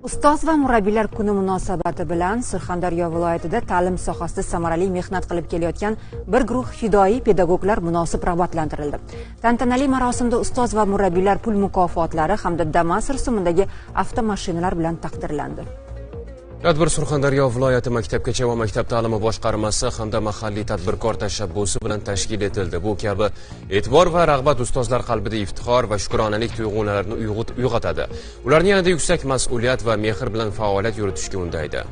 Ustoz va murabbiylar kuni munosabati bilan Surxondaryo viloyatida ta'lim sohasida samarali mehnat qilib kelayotgan bir guruh fidoyi pedagoglar munosib rag'batlantirildi. Tantanali marosimda ustoz va murabbiylar pul mukofotlari hamda Damas rusumidagi avtomashinalar bilan taqdirlandi. Tadbir Surxondaryo viloyati maktabgacha va maktab ta'limi boshqarmasi hamda mahalliy tadbirkor tashabbusi bilan tashkil etildi. Bu kabi e'tibor va rag'bat ustozlar qalbida iftixor va shukronalik tuyg'ularini uyg'otadi. Ularni yanada yuksak mas'uliyat va mehr bilan faoliyat yuritishga undaydi.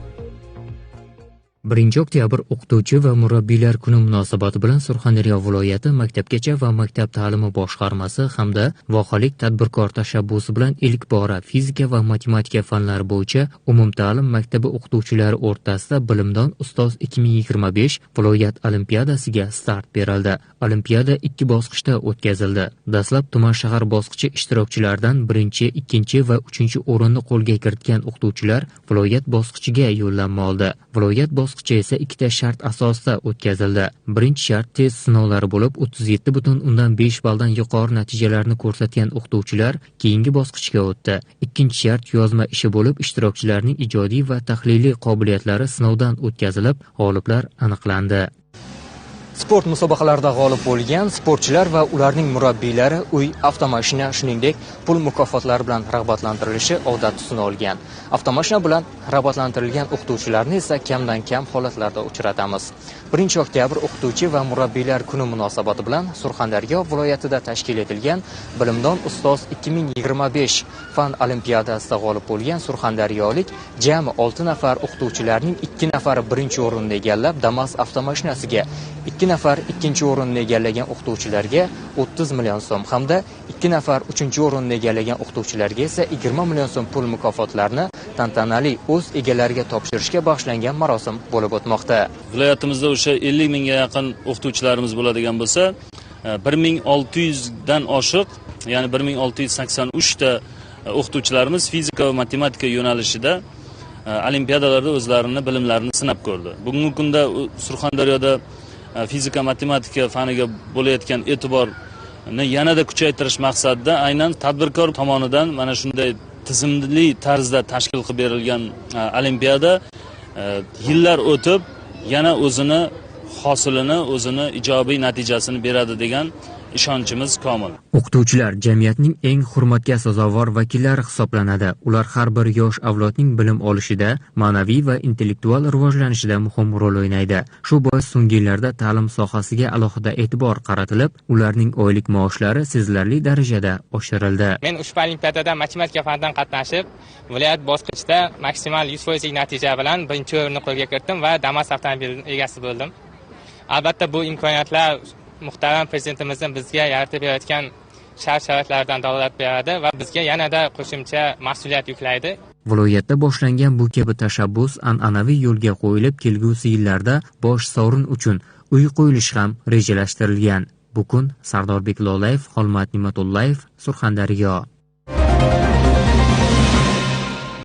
1 oktyabr o'qituvchi va murabbiylar kuni munosabati bilan Surxondaryo viloyati maktabgacha va maktab ta'limi boshqarmasi hamda vohalik tadbirkor tashabbusi bilan ilk bora fizika va matematika fanlari bo'yicha umumta'lim maktabi o'qituvchilari o'rtasida bilimdon ustoz 2025 viloyat olimpiadasiga start berildi. Olimpiada 2 bosqichda o'tkazildi. Dastlab tuman shahar bosqichi ishtirokchilaridan 1, 2 va 3 o'rinni qo'lga kiritgan o'qituvchilar viloyat bosqichiga yo'llanma oldi. Viloyat bosqichi esa 2 shart asosida o'tkazildi. Birinchi shart test sinovlari bo'lib 37,5 balldan yuqori natijalarni ko'rsatgan o'qituvchilar keyingi bosqichga o'tdi. Ikkinchi shart yozma ishi bo'lib ishtirokchilarning ijodiy va tahliliy qobiliyatlari sinovdan o'tkazilib, g'oliblar aniqlandi. Sport musobaqalarida g'olib bo'lgan sportchilar va ularning murabbiylari uy, avtomashina, shuningdek pul mukofotlari bilan rag'batlantirilishi odat tusini olgan. Avtomashina bilan rag'batlantirilgan o'qituvchilarni esa kamdan kam holatlarda uchratamiz. 1 oktyabr o'qituvchi va murabbiylar kuni munosabati bilan Surxondaryo viloyatida tashkil etilgan Bilimdon ustoz 2025 fan olimpiadasida g'olib bo'lgan surxondaryolik jami 6 nafar o'qituvchilarning 2 nafari birinchi o'rinni egallab, Damas avtomashinasiga, 2 nafar ikkinchi o'rinni egallagan o'qituvchilarga 30 million so'm hamda 2 nafar uchinchi o'rinni egallagan o'qituvchilarga esa 20 million so'm pul mukofotlarini tantanali o'z egalariga topshirishga bag'ishlangan marosim bo'lib o'tmoqda. Viloyatimizda o'sha 50 mingga yaqin o'qituvchilarimiz bo'ladigan bo'lsa, 1600 dan oshiq, ya'ni 1683 ta o'qituvchilarimiz fizika va matematika yo'nalishida olimpiadalarda o'zlarini bilimlarini sinab ko'rdi. Bugungi kunda Surxondaryoda fizika matematika faniga bo'layotgan e'tiborni yanada kuchaytirish maqsadida aynan tadbirkor tomonidan mana shunday tizimli tarzda tashkil qilib berilgan olimpiada yillar o'tib yana o'zini hosilini, o'zini ijobiy natijasini beradi degan ishonchimiz komil. O'qituvchilar jamiyatning eng hurmatga sazovor vakillari hisoblanadi. Ular har bir yosh avlodning bilim olishida, ma'naviy va intellektual rivojlanishida muhim rol o'ynaydi. Shu bois so'nggi yillarda ta'lim sohasiga alohida e'tibor qaratilib, ularning oylik maoshlari sezilarli darajada oshirildi. Men ushbu olimpiadada matematika fanidan qatnashib, viloyat bosqichida maksimal 100% natija bilan birinchi o'rinni qo'lga kiritdim va Damas avtomobilining egasi bo'ldim. Albatta bu imkoniyatlar muhtaram prezidentimizning bizga yaratib berayotgan shart-sharoitlardan dalolat beradi va bizga yanada qo'shimcha mas'uliyat yuklaydi. Viloyatda boshlangan bu kabi tashabbus an'anaviy yo'lga qo'yilib, kelgusi yillarda bosh sovrin uchun uy qo'yilishi ham rejalashtirilgan. Bu kun Sardorbek Lolayev, Xolmat Ne'matullayev, Surxondaryo.